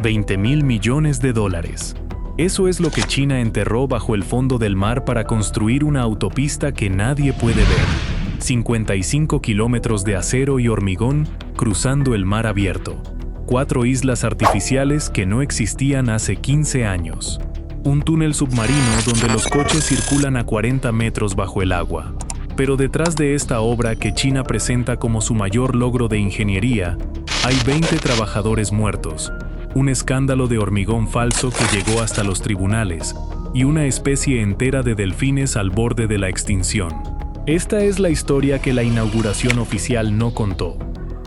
$20.000 millones. Eso es lo que China enterró bajo el fondo del mar para construir una autopista que nadie puede ver. 55 kilómetros de acero y hormigón cruzando el mar abierto. 4 islas artificiales que no existían hace 15 años. Un túnel submarino donde los coches circulan a 40 metros bajo el agua. Pero detrás de esta obra que China presenta como su mayor logro de ingeniería, hay 20 trabajadores muertos, un escándalo de hormigón falso que llegó hasta los tribunales y una especie entera de delfines al borde de la extinción. Esta es la historia que la inauguración oficial no contó.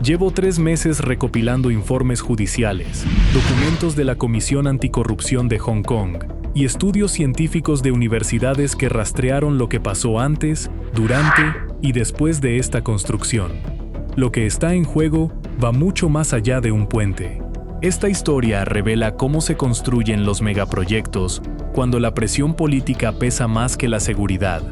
Llevo 3 meses recopilando informes judiciales, documentos de la Comisión Anticorrupción de Hong Kong y estudios científicos de universidades que rastrearon lo que pasó antes, durante y después de esta construcción. Lo que está en juego va mucho más allá de un puente. Esta historia revela cómo se construyen los megaproyectos cuando la presión política pesa más que la seguridad,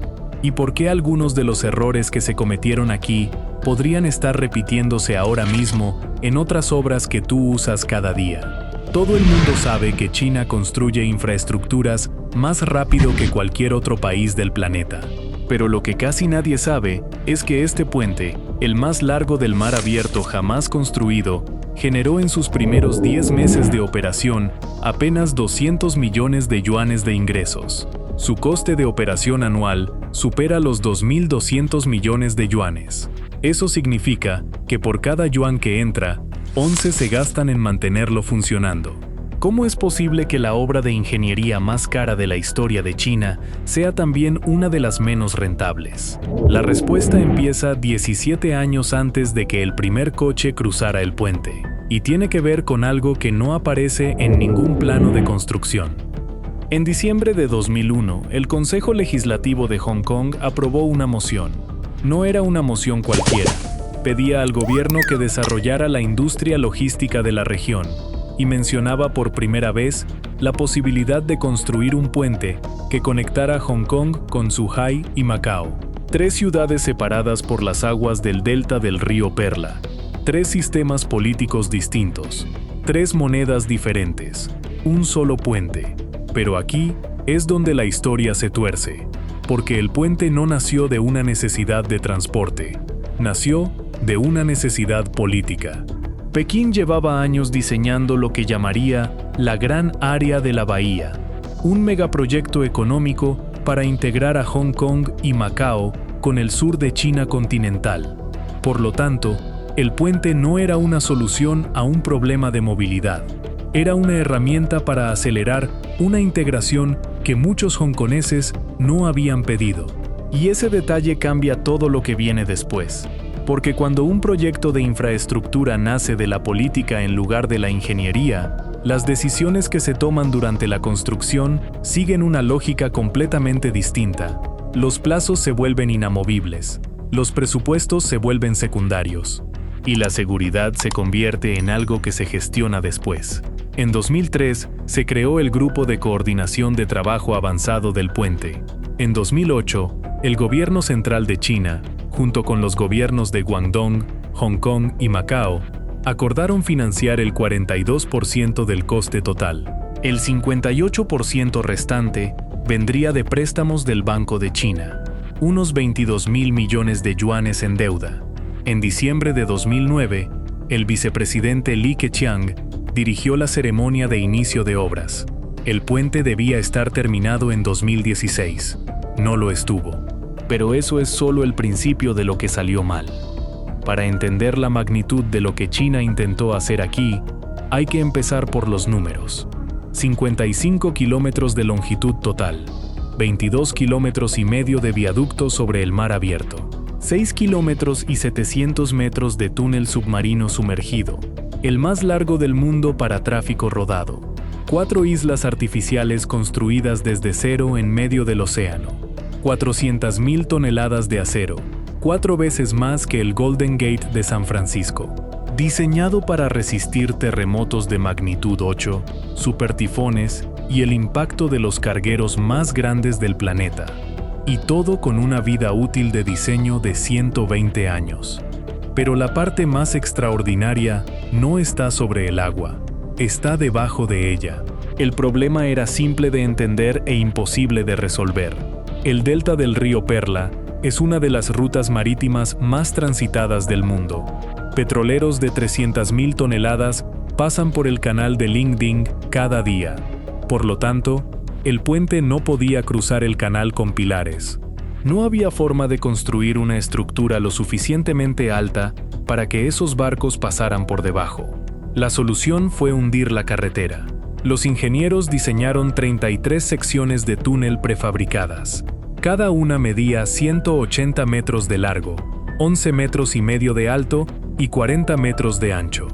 y por qué algunos de los errores que se cometieron aquí podrían estar repitiéndose ahora mismo en otras obras que tú usas cada día. Todo el mundo sabe que China construye infraestructuras más rápido que cualquier otro país del planeta. Pero lo que casi nadie sabe es que este puente, el más largo del mar abierto jamás construido, generó en sus primeros 10 meses de operación apenas 200 millones de yuanes de ingresos. Su coste de operación anual supera los 2.200 millones de yuanes. Eso significa que por cada yuan que entra, 11 se gastan en mantenerlo funcionando. ¿Cómo es posible que la obra de ingeniería más cara de la historia de China sea también una de las menos rentables? La respuesta empieza 17 años antes de que el primer coche cruzara el puente, y tiene que ver con algo que no aparece en ningún plano de construcción. En diciembre de 2001, el Consejo Legislativo de Hong Kong aprobó una moción. No era una moción cualquiera. Pedía al gobierno que desarrollara la industria logística de la región, y mencionaba por primera vez la posibilidad de construir un puente que conectara Hong Kong con Zhuhai y Macao, 3 ciudades separadas por las aguas del delta del río Perla, 3 sistemas políticos distintos, 3 monedas diferentes, un solo puente. Pero aquí es donde la historia se tuerce, porque el puente no nació de una necesidad de transporte, nació de una necesidad política. Pekín llevaba años diseñando lo que llamaría la Gran Área de la Bahía, un megaproyecto económico para integrar a Hong Kong y Macao con el sur de China continental. Por lo tanto, el puente no era una solución a un problema de movilidad, era una herramienta para acelerar una integración que muchos hongkoneses no habían pedido. Y ese detalle cambia todo lo que viene después. Porque cuando un proyecto de infraestructura nace de la política en lugar de la ingeniería, las decisiones que se toman durante la construcción siguen una lógica completamente distinta. Los plazos se vuelven inamovibles, los presupuestos se vuelven secundarios, y la seguridad se convierte en algo que se gestiona después. En 2003 se creó el Grupo de Coordinación de Trabajo Avanzado del Puente. En 2008, el gobierno central de China, junto con los gobiernos de Guangdong, Hong Kong y Macao, acordaron financiar el 42% del coste total. El 58% restante vendría de préstamos del Banco de China, unos 22.000 millones de yuanes en deuda. En diciembre de 2009, el vicepresidente Li Keqiang dirigió la ceremonia de inicio de obras. El puente debía estar terminado en 2016. No lo estuvo. Pero eso es solo el principio de lo que salió mal. Para entender la magnitud de lo que China intentó hacer aquí, hay que empezar por los números. 55 kilómetros de longitud total, 22 kilómetros y medio de viaducto sobre el mar abierto, 6 kilómetros y 700 metros de túnel submarino sumergido, el más largo del mundo para tráfico rodado, 4 islas artificiales construidas desde cero en medio del océano, 400.000 toneladas de acero, 4 veces más que el Golden Gate de San Francisco. Diseñado para resistir terremotos de magnitud 8, supertifones y el impacto de los cargueros más grandes del planeta. Y todo con una vida útil de diseño de 120 años. Pero la parte más extraordinaria no está sobre el agua. está debajo de ella. El problema era simple de entender e imposible de resolver. El delta del río Perla es una de las rutas marítimas más transitadas del mundo. Petroleros de 300.000 toneladas pasan por el canal de Lingding cada día. Por lo tanto, el puente no podía cruzar el canal con pilares. No había forma de construir una estructura lo suficientemente alta para que esos barcos pasaran por debajo. La solución fue hundir la carretera. Los ingenieros diseñaron 33 secciones de túnel prefabricadas. Cada una medía 180 metros de largo, 11 metros y medio de alto y 40 metros de ancho.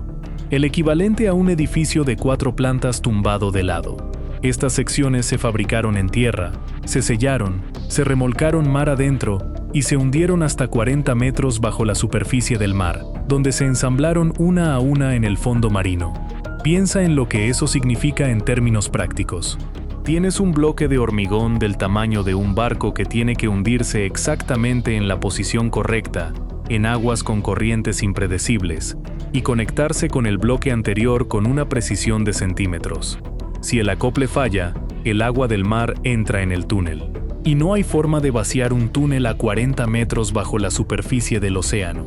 El equivalente a un edificio de 4 plantas tumbado de lado. Estas secciones se fabricaron en tierra, se sellaron, se remolcaron mar adentro y se hundieron hasta 40 metros bajo la superficie del mar, donde se ensamblaron una a una en el fondo marino. Piensa en lo que eso significa en términos prácticos. Tienes un bloque de hormigón del tamaño de un barco que tiene que hundirse exactamente en la posición correcta, en aguas con corrientes impredecibles, y conectarse con el bloque anterior con una precisión de centímetros. Si el acople falla, el agua del mar entra en el túnel. Y no hay forma de vaciar un túnel a 40 metros bajo la superficie del océano.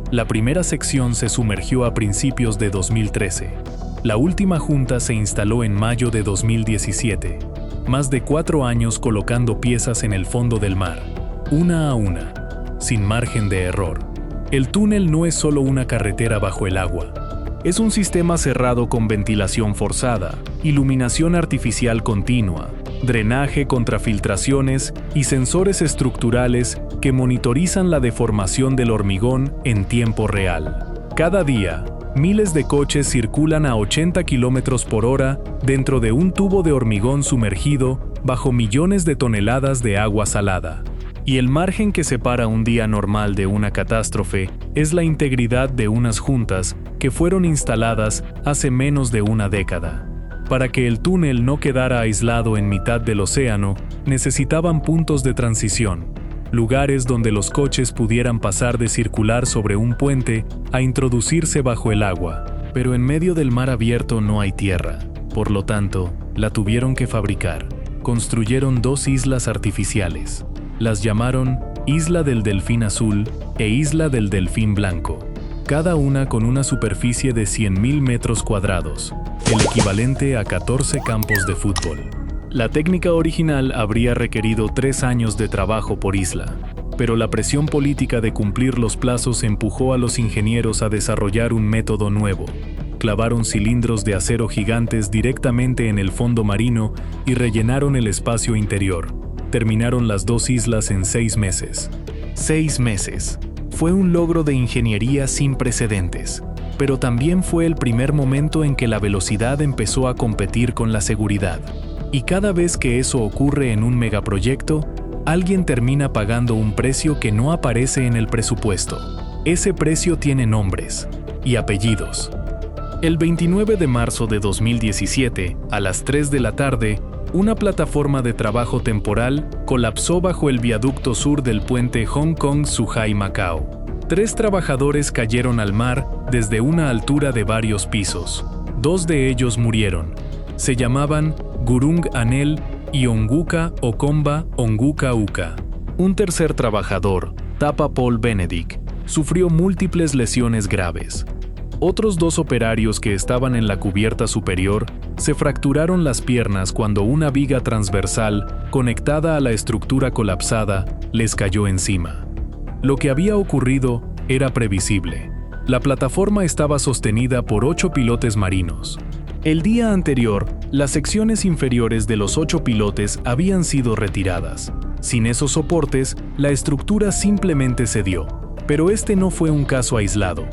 La primera sección se sumergió a principios de 2013. La última junta se instaló en mayo de 2017. Más de 4 años colocando piezas en el fondo del mar, una a una, sin margen de error. El túnel no es solo una carretera bajo el agua. Es un sistema cerrado con ventilación forzada, iluminación artificial continua, drenaje contra filtraciones y sensores estructurales que monitorizan la deformación del hormigón en tiempo real. Cada día, miles de coches circulan a 80 km por hora dentro de un tubo de hormigón sumergido bajo millones de toneladas de agua salada. Y el margen que separa un día normal de una catástrofe es la integridad de unas juntas que fueron instaladas hace menos de una década. Para que el túnel no quedara aislado en mitad del océano, necesitaban puntos de transición, lugares donde los coches pudieran pasar de circular sobre un puente a introducirse bajo el agua. Pero en medio del mar abierto no hay tierra, por lo tanto, la tuvieron que fabricar. Construyeron 2 islas artificiales. Las llamaron Isla del Delfín Azul e Isla del Delfín Blanco, cada una con una superficie de 100.000 metros cuadrados, el equivalente a 14 campos de fútbol. La técnica original habría requerido 3 años de trabajo por isla, pero la presión política de cumplir los plazos empujó a los ingenieros a desarrollar un método nuevo. Clavaron cilindros de acero gigantes directamente en el fondo marino y rellenaron el espacio interior. Terminaron las 2 islas en 6 meses. 6 meses. Fue un logro de ingeniería sin precedentes, pero también fue el primer momento en que la velocidad empezó a competir con la seguridad. Y cada vez que eso ocurre en un megaproyecto, alguien termina pagando un precio que no aparece en el presupuesto. Ese precio tiene nombres y apellidos. El 29 de marzo de 2017, a las 3 de la tarde, una plataforma de trabajo temporal colapsó bajo el viaducto sur del puente Hong Kong-Zhuhai-Macao. 3 trabajadores cayeron al mar desde una altura de varios pisos. 2 de ellos murieron. Se llamaban Gurung Anel y Onguka Okomba Onguka Uka. Un tercer trabajador, Tapa Paul Benedict, sufrió múltiples lesiones graves. Otros 2 operarios que estaban en la cubierta superior se fracturaron las piernas cuando una viga transversal conectada a la estructura colapsada les cayó encima. Lo que había ocurrido era previsible. La plataforma estaba sostenida por 8 pilotes marinos. El día anterior, las secciones inferiores de los 8 pilotes habían sido retiradas. Sin esos soportes, la estructura simplemente cedió. Pero este no fue un caso aislado.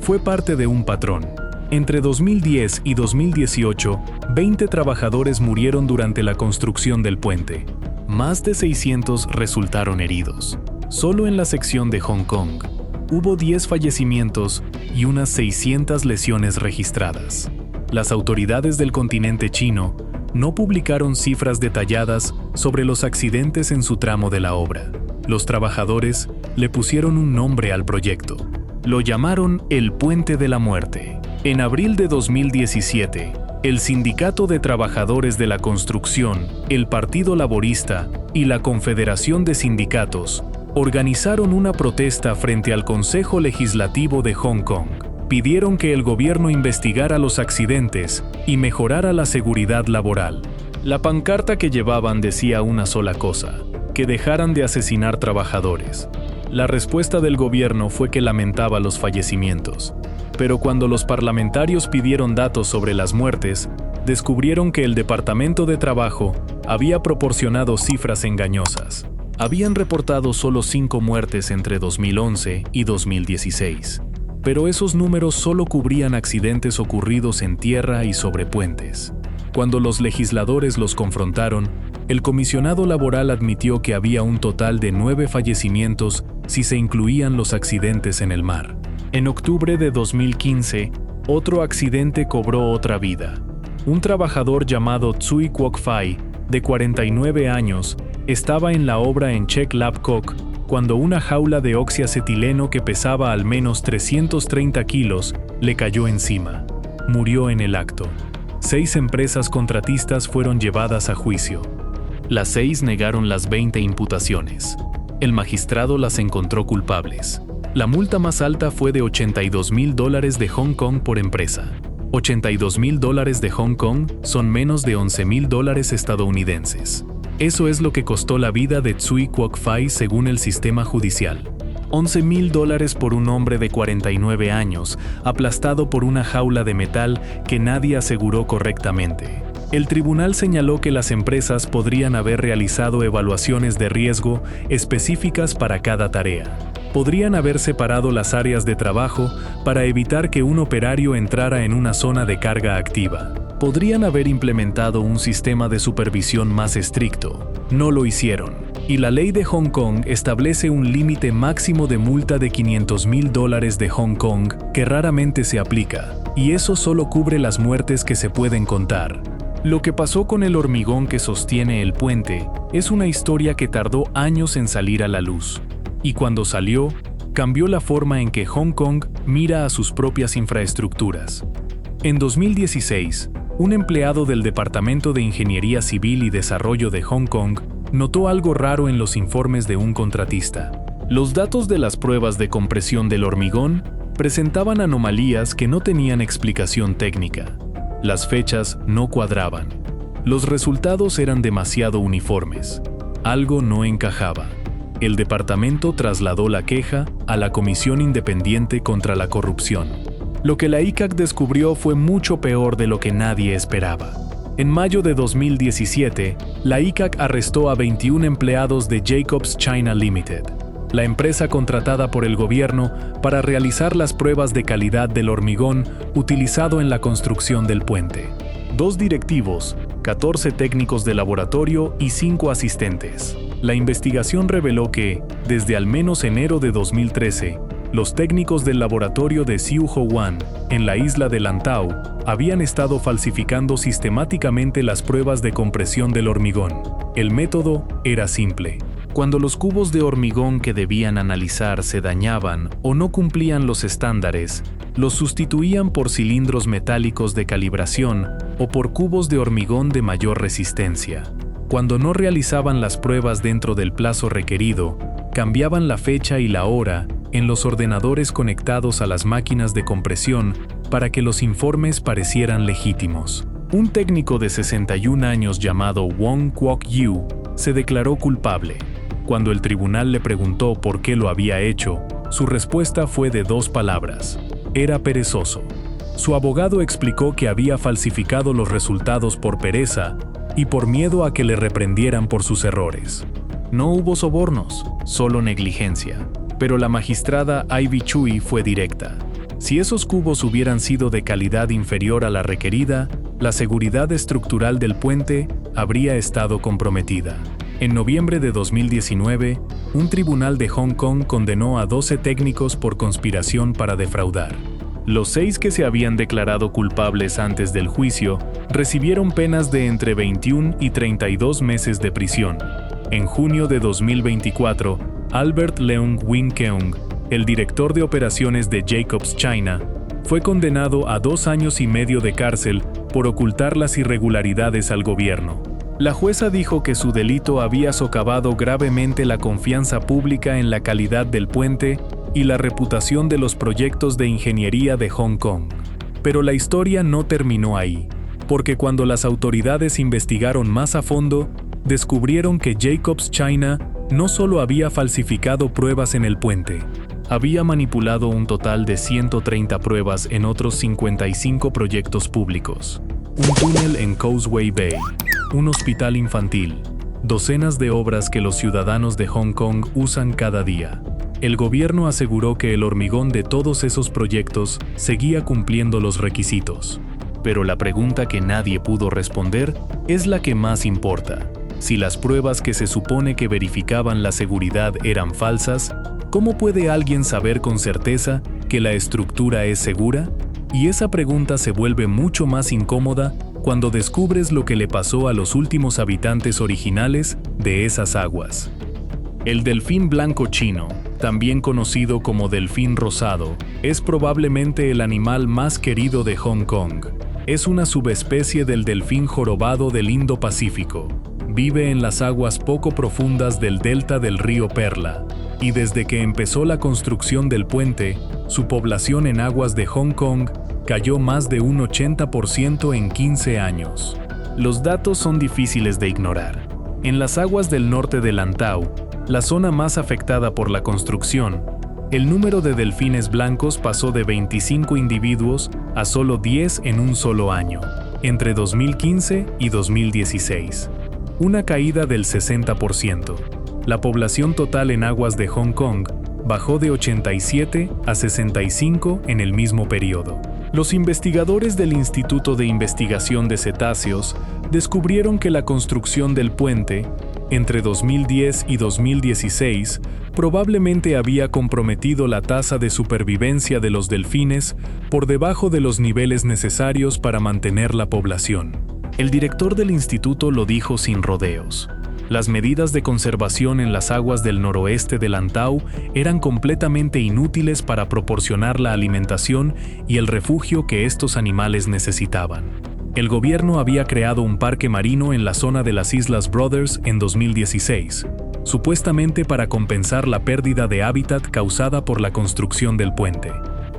Fue parte de un patrón. Entre 2010 y 2018, 20 trabajadores murieron durante la construcción del puente. Más de 600 resultaron heridos. Solo en la sección de Hong Kong, hubo 10 fallecimientos y unas 600 lesiones registradas. Las autoridades del continente chino no publicaron cifras detalladas sobre los accidentes en su tramo de la obra. Los trabajadores le pusieron un nombre al proyecto. Lo llamaron el Puente de la Muerte. En abril de 2017, El Sindicato de Trabajadores de la Construcción, el Partido Laborista y la Confederación de Sindicatos organizaron una protesta frente al Consejo Legislativo de Hong Kong. Pidieron que el gobierno investigara los accidentes y mejorara la seguridad laboral. La pancarta que llevaban decía una sola cosa: que dejaran de asesinar trabajadores. La respuesta del gobierno fue que lamentaba los fallecimientos. Pero cuando los parlamentarios pidieron datos sobre las muertes, descubrieron que el Departamento de Trabajo había proporcionado cifras engañosas. Habían reportado solo 5 muertes entre 2011 y 2016. Pero esos números solo cubrían accidentes ocurridos en tierra y sobre puentes. Cuando los legisladores los confrontaron, el comisionado laboral admitió que había un total de 9 fallecimientos si se incluían los accidentes en el mar. En octubre de 2015, otro accidente cobró otra vida. Un trabajador llamado Tsui Kwok Fai, de 49 años, estaba en la obra en Chek Lap Kok cuando una jaula de oxiacetileno que pesaba al menos 330 kilos le cayó encima. Murió en el acto. 6 empresas contratistas fueron llevadas a juicio. Las 6 negaron las 20 imputaciones. El magistrado las encontró culpables. La multa más alta fue de $82,000 de Hong Kong por empresa. $82,000 de Hong Kong son menos de $11,000 estadounidenses. Eso es lo que costó la vida de Tsui Kwok Fai según el sistema judicial. $11,000 por un hombre de 49 años, aplastado por una jaula de metal que nadie aseguró correctamente. El tribunal señaló que las empresas podrían haber realizado evaluaciones de riesgo específicas para cada tarea. Podrían haber separado las áreas de trabajo para evitar que un operario entrara en una zona de carga activa. Podrían haber implementado un sistema de supervisión más estricto. No lo hicieron. Y la ley de Hong Kong establece un límite máximo de multa de $500,000 de Hong Kong que raramente se aplica, y eso solo cubre las muertes que se pueden contar. Lo que pasó con el hormigón que sostiene el puente es una historia que tardó años en salir a la luz. Y cuando salió, cambió la forma en que Hong Kong mira a sus propias infraestructuras. En 2016, un empleado del Departamento de Ingeniería Civil y Desarrollo de Hong Kong notó algo raro en los informes de un contratista. Los datos de las pruebas de compresión del hormigón presentaban anomalías que no tenían explicación técnica. Las fechas no cuadraban. Los resultados eran demasiado uniformes. Algo no encajaba. El departamento trasladó la queja a la Comisión Independiente contra la Corrupción. Lo que la ICAC descubrió fue mucho peor de lo que nadie esperaba. En mayo de 2017, la ICAC arrestó a 21 empleados de Jacobs China Limited, la empresa contratada por el gobierno para realizar las pruebas de calidad del hormigón utilizado en la construcción del puente. 2 directivos, 14 técnicos de laboratorio y 5 asistentes. La investigación reveló que, desde al menos enero de 2013, los técnicos del laboratorio de Siu Ho Wan, en la isla de Lantau, habían estado falsificando sistemáticamente las pruebas de compresión del hormigón. El método era simple. Cuando los cubos de hormigón que debían analizar se dañaban o no cumplían los estándares, los sustituían por cilindros metálicos de calibración o por cubos de hormigón de mayor resistencia. Cuando no realizaban las pruebas dentro del plazo requerido, cambiaban la fecha y la hora en los ordenadores conectados a las máquinas de compresión para que los informes parecieran legítimos. Un técnico de 61 años llamado Wong Kwok Yew se declaró culpable. Cuando el tribunal le preguntó por qué lo había hecho, su respuesta fue de 2 palabras: era perezoso. Su abogado explicó que había falsificado los resultados por pereza y por miedo a que le reprendieran por sus errores. No hubo sobornos, solo negligencia. Pero la magistrada Ivy Chui fue directa. Si esos cubos hubieran sido de calidad inferior a la requerida, la seguridad estructural del puente habría estado comprometida. En noviembre de 2019, un tribunal de Hong Kong condenó a 12 técnicos por conspiración para defraudar. Los 6 que se habían declarado culpables antes del juicio recibieron penas de entre 21 y 32 meses de prisión. En junio de 2024, Albert Leung Wing Keung, el director de operaciones de Jacobs China, Fue condenado a 2 años y medio de cárcel por ocultar las irregularidades al gobierno. La jueza dijo que su delito había socavado gravemente la confianza pública en la calidad del puente y la reputación de los proyectos de ingeniería de Hong Kong. Pero la historia no terminó ahí, porque cuando las autoridades investigaron más a fondo, descubrieron que Jacobs China no solo había falsificado pruebas en el puente, había manipulado un total de 130 pruebas en otros 55 proyectos públicos. Un túnel en Causeway Bay, un hospital infantil, docenas de obras que los ciudadanos de Hong Kong usan cada día. El gobierno aseguró que el hormigón de todos esos proyectos seguía cumpliendo los requisitos. Pero la pregunta que nadie pudo responder es la que más importa. Si las pruebas que se supone que verificaban la seguridad eran falsas, ¿cómo puede alguien saber con certeza que la estructura es segura? Y esa pregunta se vuelve mucho más incómoda cuando descubres lo que le pasó a los últimos habitantes originales de esas aguas. El delfín blanco chino, también conocido como delfín rosado, es probablemente el animal más querido de Hong Kong. Es una subespecie del delfín jorobado del Indo-Pacífico. Vive en las aguas poco profundas del delta del río Perla, y desde que empezó la construcción del puente, su población en aguas de Hong Kong cayó más de un 80% en 15 años. Los datos son difíciles de ignorar. En las aguas del norte de Lantau, la zona más afectada por la construcción, el número de delfines blancos pasó de 25 individuos a solo 10 en un solo año, entre 2015 y 2016. Una caída del 60%. La población total en aguas de Hong Kong bajó de 87 a 65 en el mismo periodo. Los investigadores del Instituto de Investigación de Cetáceos descubrieron que la construcción del puente, entre 2010 y 2016, probablemente había comprometido la tasa de supervivencia de los delfines por debajo de los niveles necesarios para mantener la población. El director del instituto lo dijo sin rodeos. Las medidas de conservación en las aguas del noroeste de Lantau eran completamente inútiles para proporcionar la alimentación y el refugio que estos animales necesitaban. El gobierno había creado un parque marino en la zona de las Islas Brothers en 2016, supuestamente para compensar la pérdida de hábitat causada por la construcción del puente.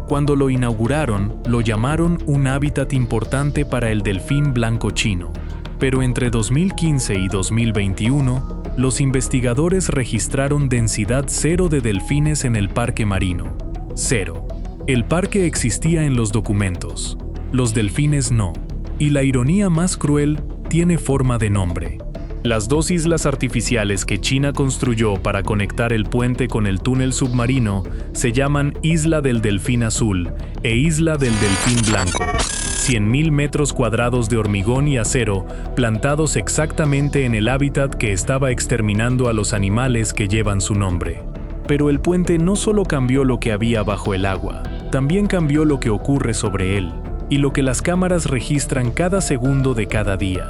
Cuando lo inauguraron, lo llamaron un hábitat importante para el delfín blanco chino. Pero entre 2015 y 2021, los investigadores registraron densidad cero de delfines en el parque marino. Cero. El parque existía en los documentos. Los delfines no. Y la ironía más cruel tiene forma de nombre. Las 2 islas artificiales que China construyó para conectar el puente con el túnel submarino se llaman Isla del Delfín Azul e Isla del Delfín Blanco. 100.000 metros cuadrados de hormigón y acero plantados exactamente en el hábitat que estaba exterminando a los animales que llevan su nombre. Pero el puente no solo cambió lo que había bajo el agua, también cambió lo que ocurre sobre él y lo que las cámaras registran cada segundo de cada día.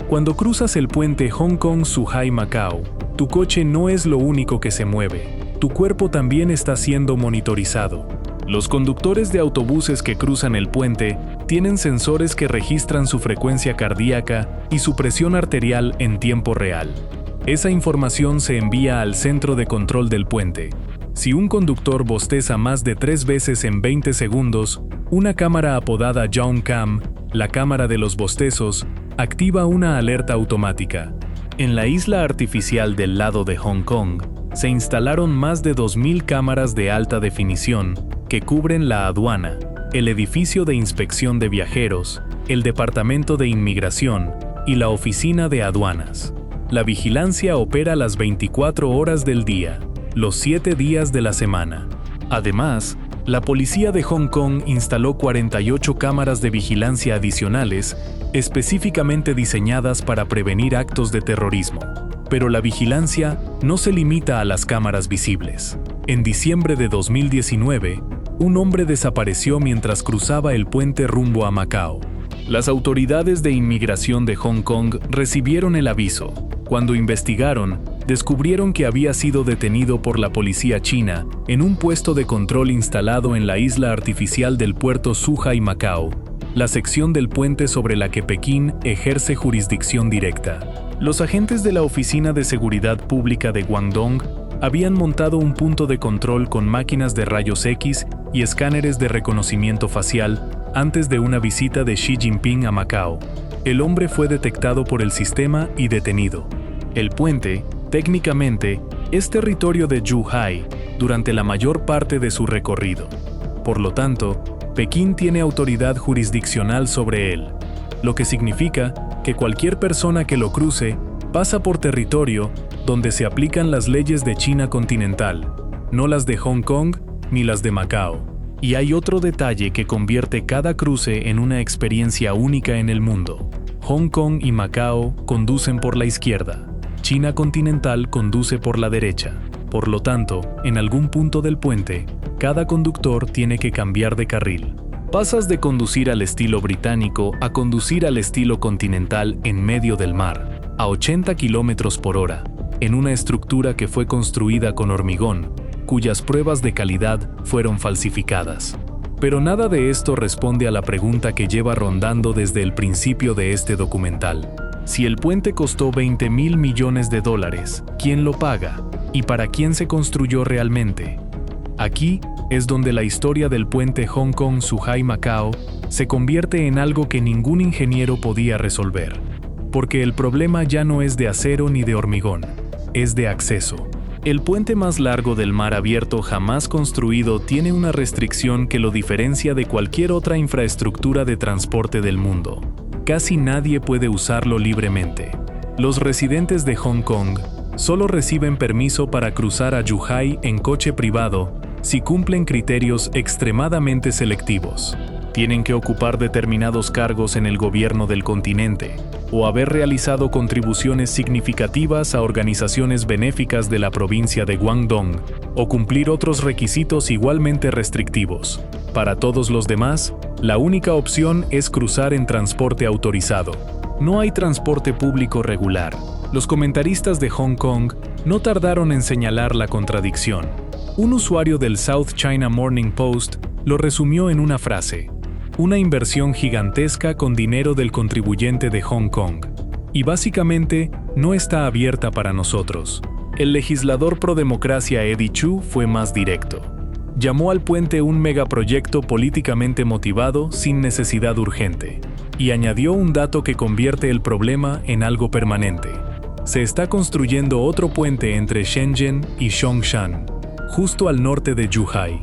Cuando cruzas el puente Hong Kong-Zhuhai-Macao, tu coche no es lo único que se mueve. Tu cuerpo también está siendo monitorizado. Los conductores de autobuses que cruzan el puente tienen sensores que registran su frecuencia cardíaca y su presión arterial en tiempo real. Esa información se envía al centro de control del puente. Si un conductor bosteza más de 3 veces en 20 segundos, una cámara apodada John Cam, la cámara de los bostezos, activa una alerta automática. En la isla artificial del lado de Hong Kong, se instalaron más de 2.000 cámaras de alta definición que cubren la aduana, el edificio de inspección de viajeros, el departamento de inmigración y la oficina de aduanas. La vigilancia opera las 24 horas del día, los 7 días de la semana. Además, la policía de Hong Kong instaló 48 cámaras de vigilancia adicionales, específicamente diseñadas para prevenir actos de terrorismo. Pero la vigilancia no se limita a las cámaras visibles. En diciembre de 2019, un hombre desapareció mientras cruzaba el puente rumbo a Macao. Las autoridades de inmigración de Hong Kong recibieron el aviso. Cuando investigaron, descubrieron que había sido detenido por la policía china en un puesto de control instalado en la isla artificial del puerto Zhuhai, Macao, la sección del puente sobre la que Pekín ejerce jurisdicción directa. Los agentes de la Oficina de Seguridad Pública de Guangdong habían montado un punto de control con máquinas de rayos X y escáneres de reconocimiento facial antes de una visita de Xi Jinping a Macao. El hombre fue detectado por el sistema y detenido. El puente, técnicamente, es territorio de Zhuhai durante la mayor parte de su recorrido. Por lo tanto, Pekín tiene autoridad jurisdiccional sobre él, lo que significa que cualquier persona que lo cruce pasa por territorio donde se aplican las leyes de China continental, no las de Hong Kong ni las de Macao. Y hay otro detalle que convierte cada cruce en una experiencia única en el mundo. Hong Kong y Macao conducen por la izquierda, China continental conduce por la derecha. Por lo tanto, en algún punto del puente, cada conductor tiene que cambiar de carril. Pasas de conducir al estilo británico a conducir al estilo continental en medio del mar, a 80 km por hora, en una estructura que fue construida con hormigón, cuyas pruebas de calidad fueron falsificadas. Pero nada de esto responde a la pregunta que lleva rondando desde el principio de este documental. Si el puente costó $20.000 millones, ¿quién lo paga? ¿Y para quién se construyó realmente? Aquí es donde la historia del puente Hong Kong-Zhuhai-Macao se convierte en algo que ningún ingeniero podía resolver. Porque el problema ya no es de acero ni de hormigón, es de acceso. El puente más largo del mar abierto jamás construido tiene una restricción que lo diferencia de cualquier otra infraestructura de transporte del mundo. Casi nadie puede usarlo libremente. Los residentes de Hong Kong solo reciben permiso para cruzar a Zhuhai en coche privado si cumplen criterios extremadamente selectivos. Tienen que ocupar determinados cargos en el gobierno del continente, o haber realizado contribuciones significativas a organizaciones benéficas de la provincia de Guangdong, o cumplir otros requisitos igualmente restrictivos. Para todos los demás, la única opción es cruzar en transporte autorizado. No hay transporte público regular. Los comentaristas de Hong Kong no tardaron en señalar la contradicción. Un usuario del South China Morning Post lo resumió en una frase: una inversión gigantesca con dinero del contribuyente de Hong Kong. Y básicamente, no está abierta para nosotros. El legislador pro-democracia Eddie Chu fue más directo. Llamó al puente un megaproyecto políticamente motivado sin necesidad urgente. Y añadió un dato que convierte el problema en algo permanente. Se está construyendo otro puente entre Shenzhen y Zhongshan, justo al norte de Zhuhai.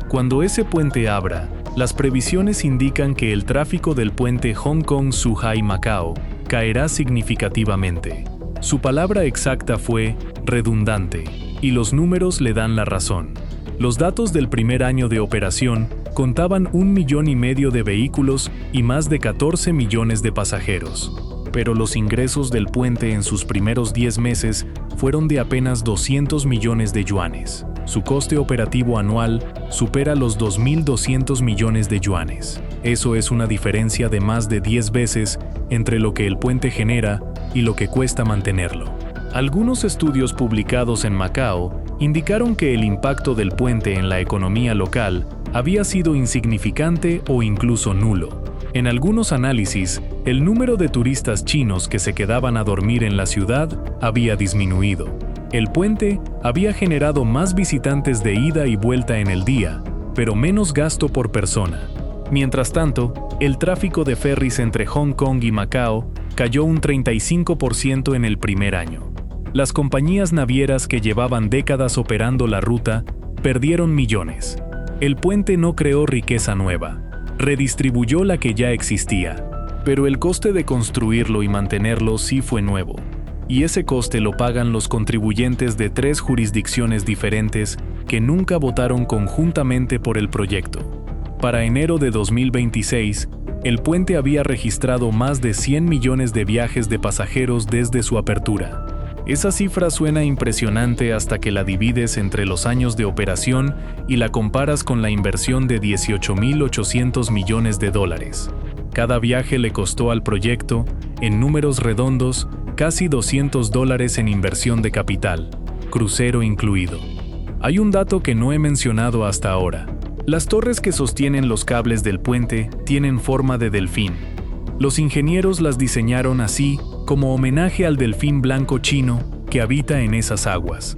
Cuando ese puente abra, las previsiones indican que el tráfico del puente Hong Kong-Zhuhai-Macao caerá significativamente. Su palabra exacta fue redundante, y los números le dan la razón. Los datos del primer año de operación contaban 1,5 millones de vehículos y más de 14 millones de pasajeros. Pero los ingresos del puente en sus primeros 10 meses fueron de apenas 200 millones de yuanes. Su coste operativo anual supera los 2.200 millones de yuanes. Eso es una diferencia de más de 10 veces entre lo que el puente genera y lo que cuesta mantenerlo. Algunos estudios publicados en Macao indicaron que el impacto del puente en la economía local había sido insignificante o incluso nulo. En algunos análisis, el número de turistas chinos que se quedaban a dormir en la ciudad había disminuido. El puente había generado más visitantes de ida y vuelta en el día, pero menos gasto por persona. Mientras tanto, el tráfico de ferries entre Hong Kong y Macao cayó un 35% en el primer año. Las compañías navieras que llevaban décadas operando la ruta perdieron millones. El puente no creó riqueza nueva, redistribuyó la que ya existía, pero el coste de construirlo y mantenerlo sí fue nuevo. Y ese coste lo pagan los contribuyentes de 3 jurisdicciones diferentes que nunca votaron conjuntamente por el proyecto. Para enero de 2026, el puente había registrado más de 100 millones de viajes de pasajeros desde su apertura. Esa cifra suena impresionante hasta que la divides entre los años de operación y la comparas con la inversión de $18.800 millones. Cada viaje le costó al proyecto, en números redondos, casi $200 en inversión de capital, crucero incluido. Hay un dato que no he mencionado hasta ahora. Las torres que sostienen los cables del puente tienen forma de delfín. Los ingenieros las diseñaron así como homenaje al delfín blanco chino que habita en esas aguas.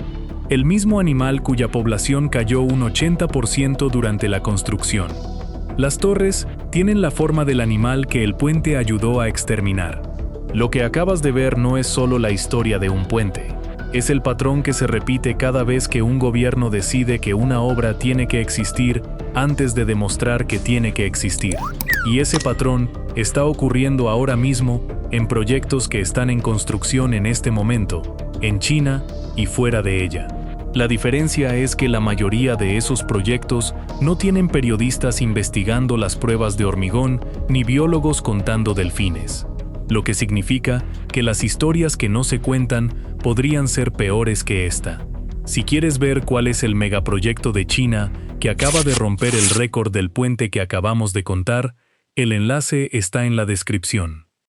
El mismo animal cuya población cayó un 80% durante la construcción. Las torres tienen la forma del animal que el puente ayudó a exterminar. Lo que acabas de ver no es solo la historia de un puente. Es el patrón que se repite cada vez que un gobierno decide que una obra tiene que existir antes de demostrar que tiene que existir. Y ese patrón está ocurriendo ahora mismo en proyectos que están en construcción en este momento, en China y fuera de ella. La diferencia es que la mayoría de esos proyectos no tienen periodistas investigando las pruebas de hormigón ni biólogos contando delfines. Lo que significa que las historias que no se cuentan podrían ser peores que esta. Si quieres ver cuál es el megaproyecto de China que acaba de romper el récord del puente que acabamos de contar, el enlace está en la descripción.